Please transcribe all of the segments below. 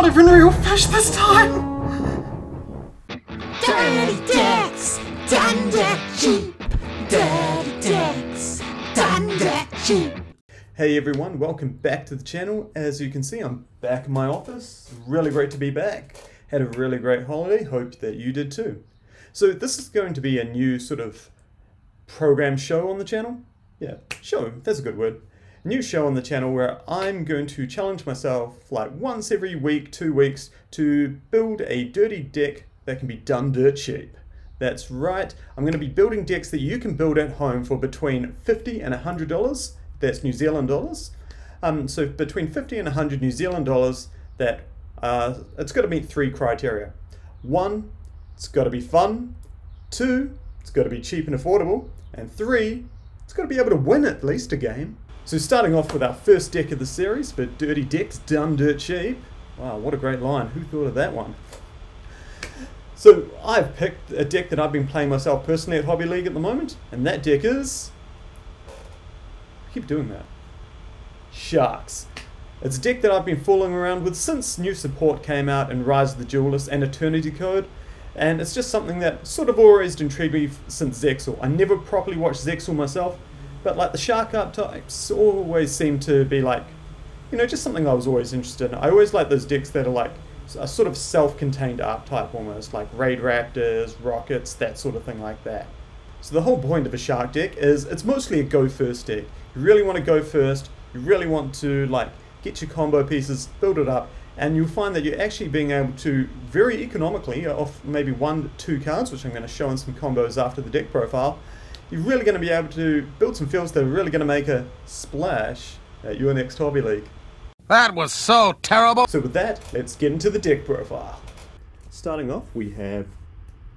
even real fish this time! Dirty decks, done dirt cheap. Dirty decks, done dirt cheap. Hey everyone, welcome back to the channel. As you can see, I'm back in my office. Really great to be back. Had a really great holiday, hope that you did too. So this is going to be a new sort of program show on the channel. Yeah, show, that's a good word. A new show on the channel where I'm going to challenge myself like once every week, 2 weeks, to build a dirty deck that can be done dirt cheap. That's right, I'm going to be building decks that you can build at home for between $50 and $100. That's New Zealand dollars. So between 50 and 100 New Zealand dollars, that it's got to meet 3 criteria. 1, it's got to be fun. 2, it's got to be cheap and affordable. And 3, it's got to be able to win at least a game. So starting off with our first deck of the series for Dirty Decks Done Dirt Cheap. Wow, what a great line. Who thought of that one? So I've picked a deck that I've been playing myself personally at Hobby League at the moment. And that deck is... keep doing that. Sharks. It's a deck that I've been fooling around with since new support came out in Rise of the Duelist and Eternity Code, and it's just something that sort of always intrigued me since Zexal. I never properly watched Zexal myself, but like the shark archetypes always seem to be like, you know, just something I was always interested in. I always like those decks that are like a sort of self-contained archetype almost, like Raid Raptors, Rockets, that sort of thing like that. So the whole point of a shark deck is it's mostly a go first deck. You really want to go first, you really want to like get your combo pieces, build it up, and you'll find that you're actually being able to very economically, off maybe 1 to 2 cards, which I'm going to show in some combos after the deck profile, you're really going to be able to build some fields that are really going to make a splash at your next Hobby League. That was so terrible! So with that, let's get into the deck profile. Starting off, we have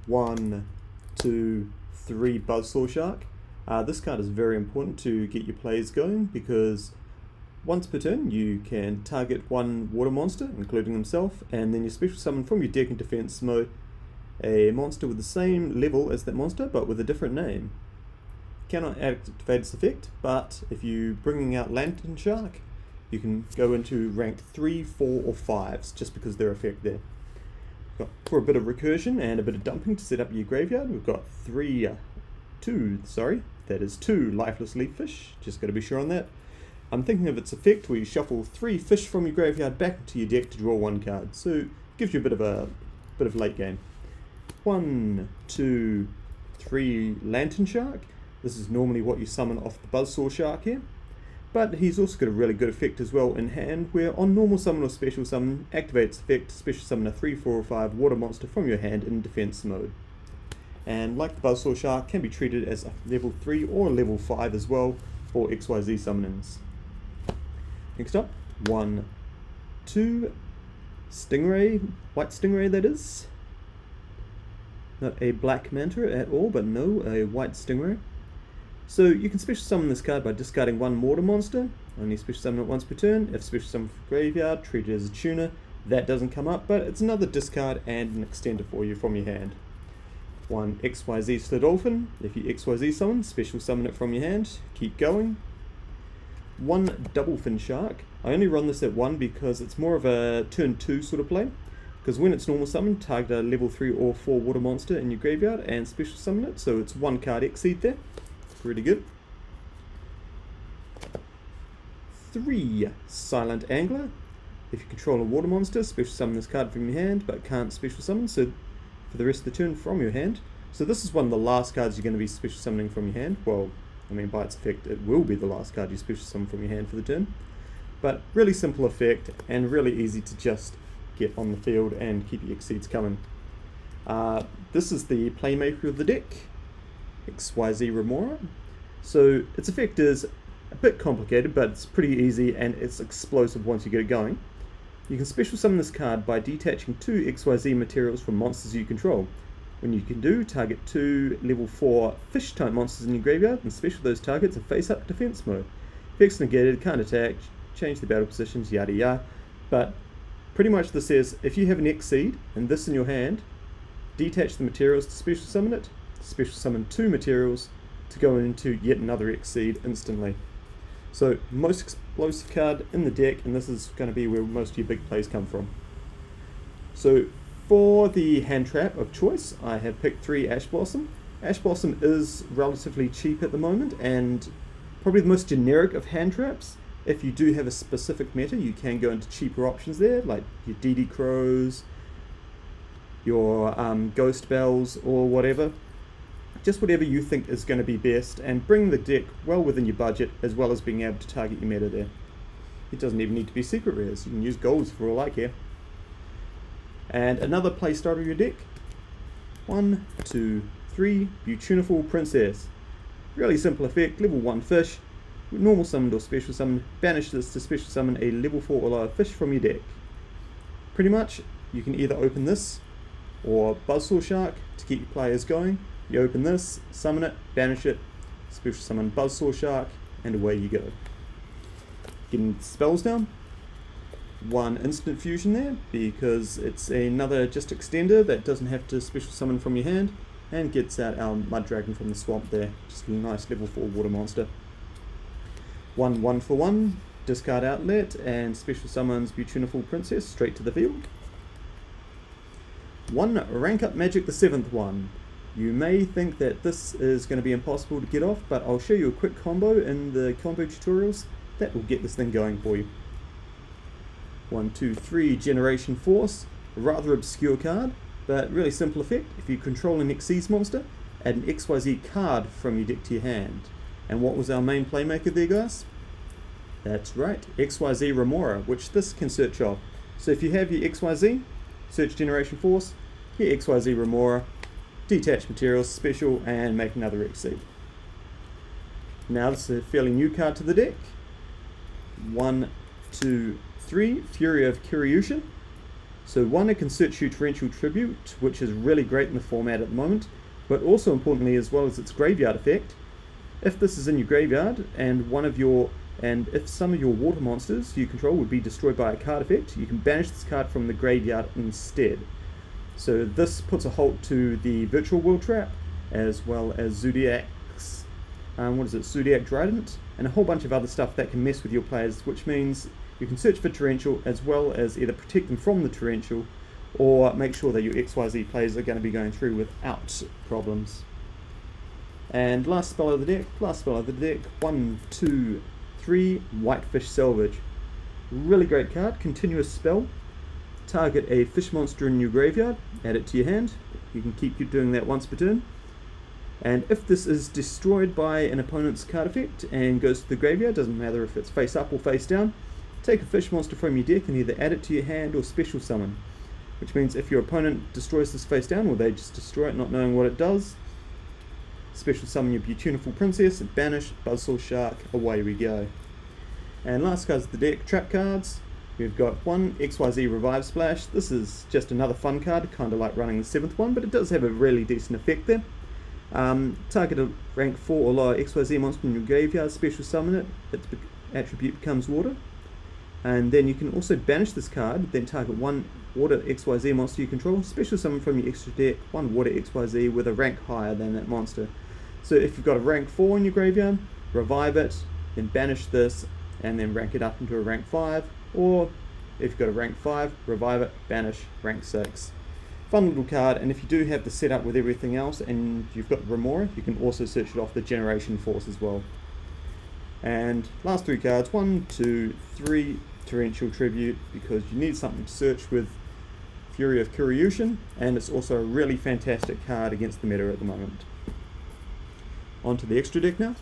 1, 2, 3 Buzzsaw Shark. This card is very important to get your plays going because once per turn you can target 1 water monster, including himself, and then you special summon from your deck in defense mode a monster with the same level as that monster but with a different name. You cannot activate its effect, but if you're bringing out Lantern Shark, you can go into rank 3, 4 or 5s just because their effect there. For a bit of recursion and a bit of dumping to set up your graveyard, we've got 2 lifeless leaf fish, just got to be sure on that. I'm thinking of its effect where you shuffle 3 fish from your graveyard back into your deck to draw 1 card, so it gives you a bit of late game. 1, 2, 3 Lantern Shark. This is normally what you summon off the Buzzsaw Shark here, but he's also got a really good effect as well in hand, where on normal summon or special summon, activate its effect to special summon a 3, 4 or 5 water monster from your hand in defense mode. And like the Buzzsaw Shark, can be treated as a level 3 or level 5 as well for XYZ summonings. Next up, 1, 2 Stingray, white Stingray that is. Not a black manta at all, but no, a white Stingray. So you can special summon this card by discarding 1 water monster, only special summon it once per turn. If special summon for graveyard, treat it as a tuner. That doesn't come up, but it's another discard and an extender for you from your hand. 1 XYZ Slidolphin, if you XYZ summon, special summon it from your hand, keep going. 1 Double Fin Shark, I only run this at 1 because it's more of a turn 2 sort of play, because when it's normal summon, target a level 3 or 4 water monster in your graveyard and special summon it, so it's 1 card exceed there, pretty good. 3 Silent Angler, if you control a water monster, special summon this card from your hand, but can't special summon, so for the rest of the turn from your hand. So this is one of the last cards you're going to be special summoning from your hand. Well, I mean by its effect it will be the last card you special summon from your hand for the turn. But really simple effect and really easy to just get on the field and keep your exceeds coming. This is the playmaker of the deck, XYZ Remora. So its effect is a bit complicated, but it's pretty easy and it's explosive once you get it going. You can special summon this card by detaching 2 XYZ materials from monsters you control. When you can do, target 2 level 4 fish type monsters in your graveyard and special those targets in face up defense mode. Effects negated, can't attack, change the battle positions, yada yada. But pretty much this says if you have an Exceed and this in your hand, detach the materials to special summon it, special summon 2 materials to go into yet another Exceed instantly. So most explosive card in the deck, and this is going to be where most of your big plays come from. So for the hand trap of choice, I have picked 3 Ash Blossom. Ash Blossom is relatively cheap at the moment and probably the most generic of hand traps. If you do have a specific meta, you can go into cheaper options there, like your DD Crows, your Ghost Bells, or whatever. Just whatever you think is going to be best, and bring the deck well within your budget, as well as being able to target your meta there. It doesn't even need to be secret rares, you can use golds for all I care. And another playstyle of your deck. 1, 2, 3, Beautiful Princess. Really simple effect, level 1 fish, normal summoned or special summoned, banish this to special summon a level 4 or lower fish from your deck. Pretty much, you can either open this, or Buzzsaw Shark to keep your players going. You open this, summon it, banish it, special summon Buzzsaw Shark, and away you go. Getting spells down. 1 instant fusion there, because it's another just extender that doesn't have to special summon from your hand, and gets out our Mud Dragon from the swamp there. Just a nice level 4 water monster. 1 for 1, discard outlet, and special summons Beautiful Princess straight to the field. 1 rank up magic, the 7th one. You may think that this is going to be impossible to get off, but I'll show you a quick combo in the combo tutorials that will get this thing going for you. 1, 2, 3, Generation Force. A rather obscure card, but really simple effect. If you control an Xyz monster, add an XYZ card from your deck to your hand. And what was our main playmaker there, guys? That's right, XYZ Remora, which this can search off. So if you have your XYZ, search Generation Force, your XYZ Remora, detach materials, special, and make another Xyz. Now this is a fairly new card to the deck. 1, 2, 3, Fury of Kiryushin. So 1, it can search you Torrential Tribute, which is really great in the format at the moment, but also importantly, as well as its graveyard effect. If this is in your graveyard and if some of your water monsters you control would be destroyed by a card effect, you can banish this card from the graveyard instead. So this puts a halt to the Virtual World Trap, as well as Zodiac's, Zodiac Trident, and a whole bunch of other stuff that can mess with your players, which means you can search for Torrential as well as either protect them from the Torrential or make sure that your XYZ players are going to be going through without problems. And last spell of the deck, 1, 2, 3, Whitefish Salvage. Really great card, continuous spell. Target a fish monster in your graveyard, add it to your hand. You can keep doing that once per turn. And if this is destroyed by an opponent's card effect and goes to the graveyard, doesn't matter if it's face up or face down, take a fish monster from your deck and either add it to your hand or special summon. Which means if your opponent destroys this face down, or they just destroy it not knowing what it does, special summon your Beautiful Princess, banish, Buzzsaw Shark, away we go. And last cards of the deck, trap cards. We've got 1 XYZ Revive Splash. This is just another fun card, kind of like running the 7th one, but it does have a really decent effect there. Target a rank 4 or lower XYZ monster in your graveyard, special summon it, its attribute becomes water. And then you can also banish this card, then target 1 water XYZ monster you control, special summon from your extra deck 1 water XYZ with a rank higher than that monster. So if you've got a rank 4 in your graveyard, revive it, then banish this, and then rank it up into a rank 5, or if you've got a rank 5, revive it, banish, rank 6. Fun little card, and if you do have the setup with everything else and you've got Remora, you can also search it off the Generation Force as well. And last 3 cards, 1, 2, 3, Torrential Tribute, because you need something to search with Fury of Kiryushin, and it's also a really fantastic card against the meta at the moment. On to the extra deck now.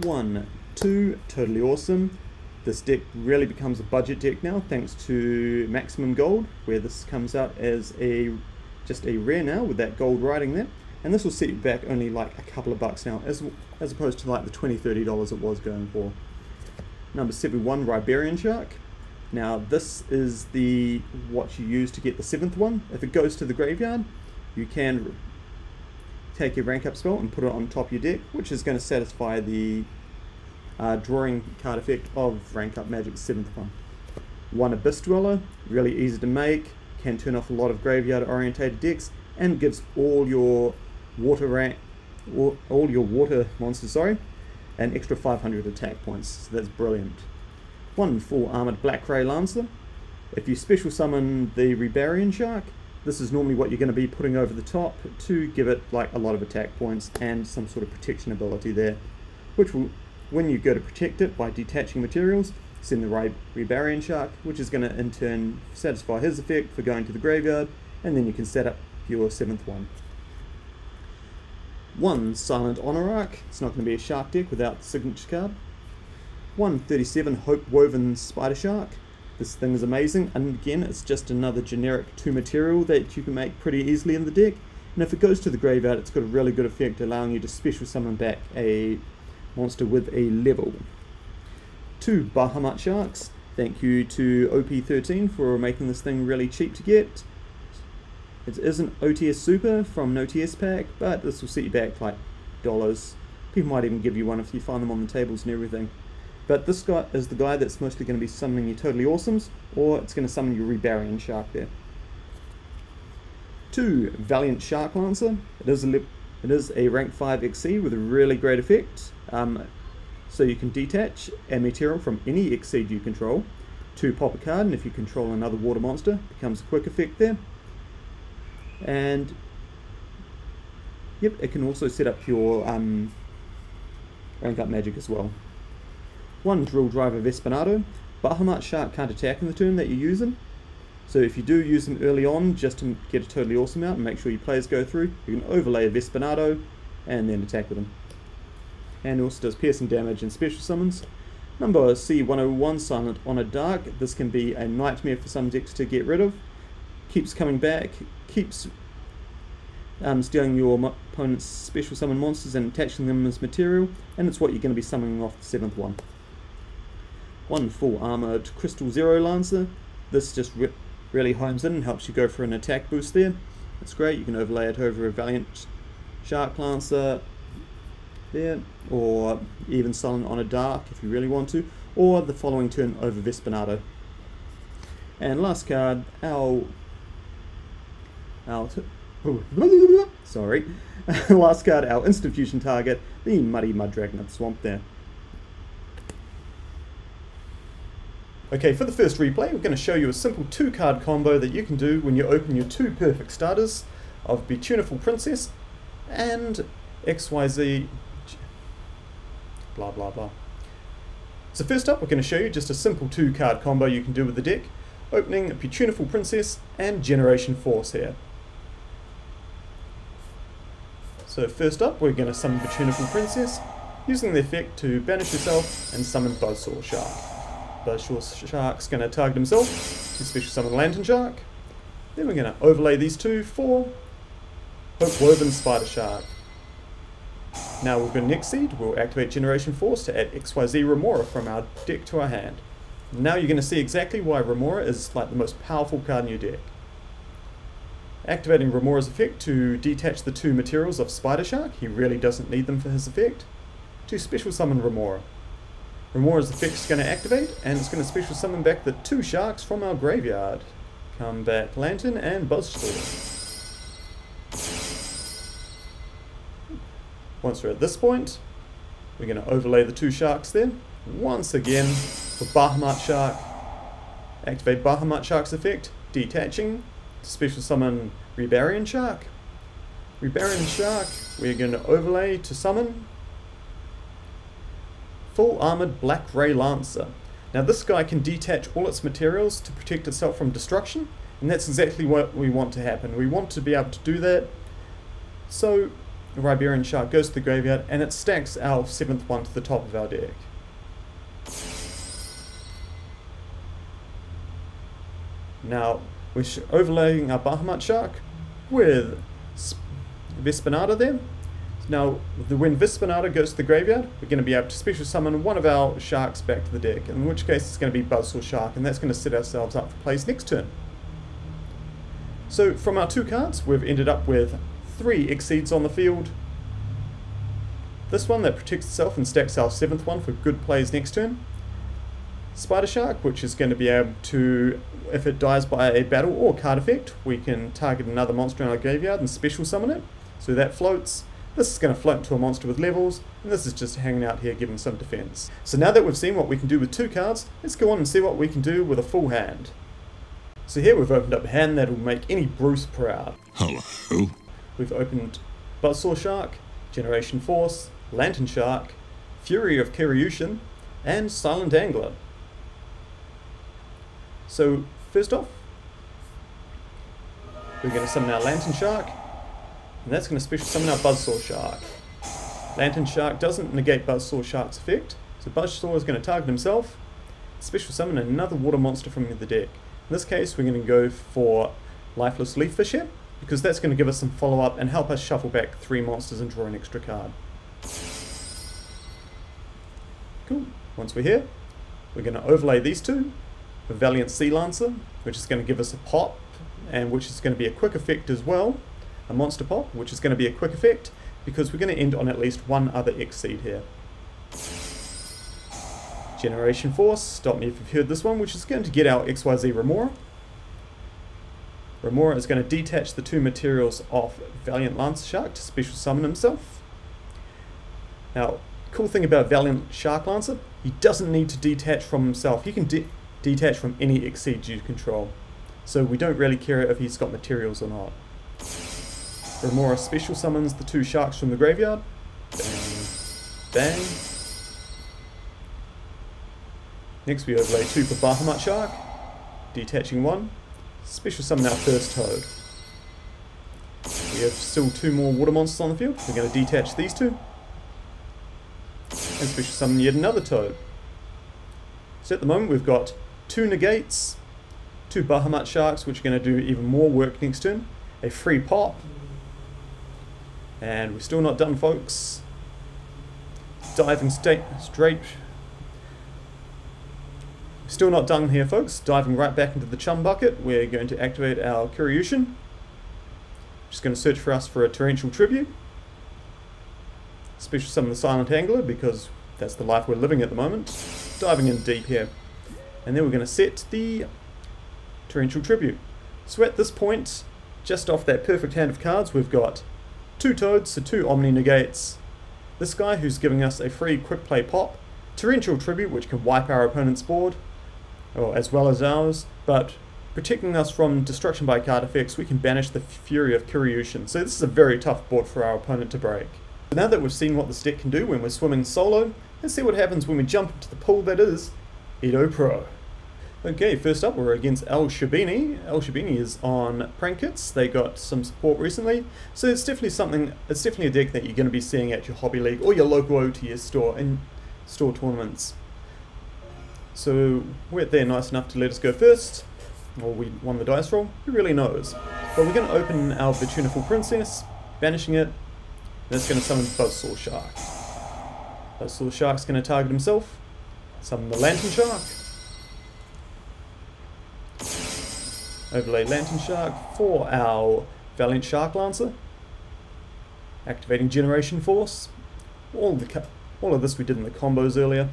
1, 2, totally awesome. This deck really becomes a budget deck now thanks to Maximum Gold, where this comes out as just a rare now with that gold writing there, and this will set you back only like a couple of bucks now as opposed to like the $20-30 it was going for. Number 71, Riberian Shark. Now this is what you use to get the 7th one. If it goes to the graveyard, you can take your rank up spell and put it on top of your deck, which is going to satisfy the drawing card effect of rank up magic 7th one. 1 Abyss Dweller, really easy to make, can turn off a lot of graveyard orientated decks, and gives all your water monsters an extra 500 attack points, so that's brilliant. 1 full armored Black Ray Lancer. If you special summon the Rebarian Shark, this is normally what you're going to be putting over the top to give it like a lot of attack points and some sort of protection ability there, which will, when you go to protect it by detaching materials, send the Rebarian Shark, which is going to in turn satisfy his effect for going to the graveyard, and then you can set up your 7th one. 1 Silent Honorarch, it's not going to be a shark deck without the signature card. 137 Hope Woven Spider Shark. This thing is amazing, and again it's just another generic 2 material that you can make pretty easily in the deck, and if it goes to the graveyard it's got a really good effect allowing you to special summon back a monster with a level. 2 Bahamut Sharks, thank you to OP13 for making this thing really cheap to get. It isn't OTS Super from an OTS pack, but this will set you back like dollars. People might even give you one if you find them on the tables and everything. But this guy is the guy that's mostly going to be summoning your Totally Awesomes, or it's going to summon your Rebarian Shark there. 2 Valiant Shark Lancer. It is a rank 5 XC with a really great effect. So you can detach a material from any Exceed you control to pop a card, and if you control another water monster, it becomes a quick effect there. And yep, it can also set up your rank up magic as well. 1 Drill Driver Vespanado. Bahamut Shark can't attack in the turn that you use him, so if you do use him early on just to get a Totally Awesome out and make sure your players go through, you can overlay a Vespanado and then attack with him. And also does piercing damage and special summons. Number C101 Silent Honor Dark. This can be a nightmare for some decks to get rid of. Keeps coming back, keeps stealing your opponent's special summon monsters and attaching them as material, and it's what you're going to be summoning off the 7th one. 1 Full Armored Crystal Zero Lancer. This just really homes in and helps you go for an attack boost there. It's great, you can overlay it over a Valiant Shark Lancer there, or even Silent Honor Dark if you really want to, or the following turn over Vespanado. And last card, sorry. Last card, our instant fusion target, the Muddy Mud Dragon of the Swamp there. Okay, for the first replay, we're going to show you a simple 2-card combo that you can do when you open your 2 perfect starters of Beautiful Princess and XYZ blah blah blah. So first up, we're going to show you just a simple 2-card combo you can do with the deck, opening Beautiful Princess and Generation Force here. So first up, we're going to summon Beautiful Princess, using the effect to banish yourself and summon Buzzsaw Shark. Buzzsaw Shark's going to target himself to special summon Lantern Shark. Then we're going to overlay these two for Hope Woven Spider Shark. Now we've got an Exceed, we'll activate Generation Force to add XYZ Remora from our deck to our hand. Now you're going to see exactly why Remora is like the most powerful card in your deck. Activating Remora's effect to detach the 2 materials of Spider Shark, he really doesn't need them for his effect, to special summon Remora. Remora's effect is going to activate, and it's going to special summon back the 2 sharks from our graveyard. Come back Lantern and Buzzsaw. Once we're at this point, we're going to overlay the 2 sharks there. Once again, for Bahamut Shark, activate Bahamut Shark's effect, detaching, to special summon Rebarian Shark. Rebarian Shark, we're going to overlay to summon Full Armored Black Ray Lancer. Now this guy can detach all its materials to protect itself from destruction, and that's exactly what we want to happen. We want to be able to do that. So the Rebarian Shark goes to the graveyard and it stacks our 7th one to the top of our deck. Now we're overlaying our Bahamut Shark with Vespanado there. Now when Vespanado goes to the graveyard, we're going to be able to special summon one of our sharks back to the deck, in which case it's going to be Buzzsaw Shark, and that's going to set ourselves up for plays next turn. So from our 2 cards, we've ended up with 3 Exceeds on the field. This one that protects itself and stacks our 7th one for good plays next turn. Spider Shark, which is going to be able to, if it dies by a battle or card effect, we can target another monster in our graveyard and special summon it. So that floats. This is going to float into a monster with levels, and this is just hanging out here giving some defense. So now that we've seen what we can do with 2 cards, let's go on and see what we can do with a full hand. So here we've opened up a hand that will make any Bruce proud. Hello. We've opened Buzzsaw Shark, Generation Force, Lantern Shark, Fury of Kiryushin, and Silent Angler. So first off, we're going to summon our Lantern Shark, and that's going to special summon our Buzzsaw Shark. Lantern Shark doesn't negate Buzzsaw Shark's effect, so Buzzsaw is going to target himself, special summon another water monster from the deck. In this case, we're going to go for Lifeless Leaf Fish here, because that's going to give us some follow-up and help us shuffle back 3 monsters and draw an extra card. Cool. Once we're here, we're going to overlay these two for Valiant Sea Lancer, which is going to give us a pop, and which is going to be a quick effect as well. A monster pop, which is going to be a quick effect, because we're going to end on at least one other X-Seed here. Generation Force, stop me if you've heard this one, which is going to get our XYZ Remora. Remora is going to detach the 2 materials off Valiant Lancer Shark to special summon himself. Now, cool thing about Valiant Shark Lancer, he doesn't need to detach from himself. He can detach from any X-Seed you control. So we don't really care if he's got materials or not. Remora special summons the 2 sharks from the graveyard. Bang. Bang. Next we overlay 2 for Bahamut Shark, detaching 1, special summon our first Toad. We have still 2 more water monsters on the field, we're going to detach these 2, and special summon yet another Toad. So at the moment we've got 2 negates, 2 Bahamut Sharks, which are going to do even more work next turn, a free pop, and we're still not done, folks. Diving straight. Still not done here, folks. Diving right back into the chum bucket, we're going to activate our Kiryushin. Just going to search for us for a Torrential Tribute. Special summon the Silent Angler, because that's the life we're living at the moment. Diving in deep here. And then we're going to set the Torrential Tribute. So at this point, just off that perfect hand of cards, we've got 2 Toads, so 2 Omni Negates. This guy who's giving us a free quick play pop. Torrential Tribute, which can wipe our opponent's board, or as well as ours, but protecting us from destruction by card effects, we can banish the Fury of Kiryushin. So this is a very tough board for our opponent to break. So now that we've seen what this deck can do when we're swimming solo, let's see what happens when we jump into the pool that is Edopro. Okay, first up we're against El Shabini. El Shabini is on Prank Kits. They got some support recently, so it's definitely a deck that you're going to be seeing at your Hobby League or your local OTS store and store tournaments. So we're there nice enough to let us go first. Or we won the dice roll, who really knows. But we're going to open our Virtuniful Princess, banishing it, and it's going to summon Buzzsaw Shark. Buzzsaw Shark's going to target himself, summon the Lantern Shark, overlay Lantern Shark for our Valiant Shark Lancer, activating Generation Force. All of this we did in the combos earlier.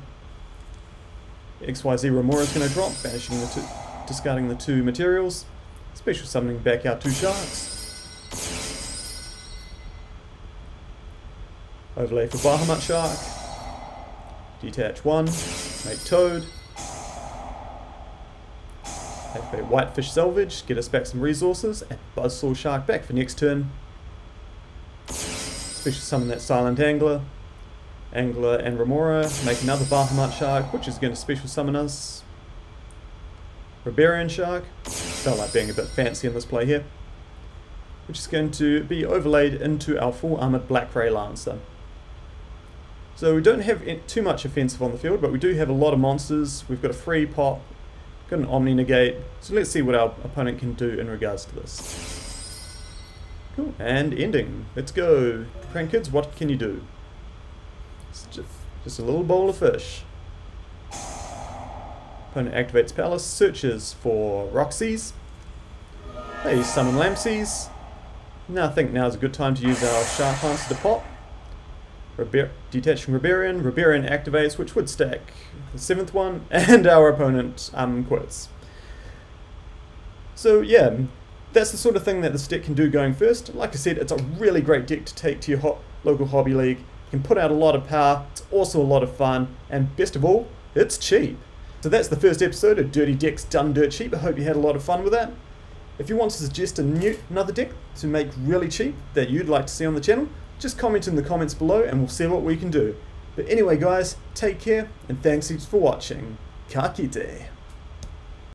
XYZ Remora is going to drop, banishing the 2, discarding the 2 materials, special summoning back our 2 sharks. Overlay for Bahamut Shark, detach 1, make Toad, activate Whitefish Salvage, get us back some resources, and Buzzsaw Shark back for next turn. Special summon that Silent Angler. Angler and Remora, make another Bahamut Shark, which is going to special summon us. Rebarian Shark, felt like being a bit fancy in this play here, which is going to be overlaid into our full armoured Black Ray Lancer. So we don't have too much offensive on the field, but we do have a lot of monsters. We've got a free pop, got an Omni Negate, so let's see what our opponent can do in regards to this. Cool, and ending. Let's go. Prank Kids, what can you do? Just a little bowl of fish. Opponent activates Palace, searches for Roxy's. They summon Lampsies. Now I think now's a good time to use our Shark Lancer to pop. Detaching Rebarian. Rebarian activates, which would stack the 7th one, and our opponent quits. So yeah, that's the sort of thing that this deck can do going first. Like I said, it's a really great deck to take to your local Hobby League. You can put out a lot of power, it's also a lot of fun, and best of all, it's cheap. So that's the first episode of Dirty Decks Done Dirt Cheap. I hope you had a lot of fun with that. If you want to suggest another deck to make really cheap that you'd like to see on the channel, just comment in the comments below and we'll see what we can do. But anyway guys, take care and thanks for watching. Ka kite.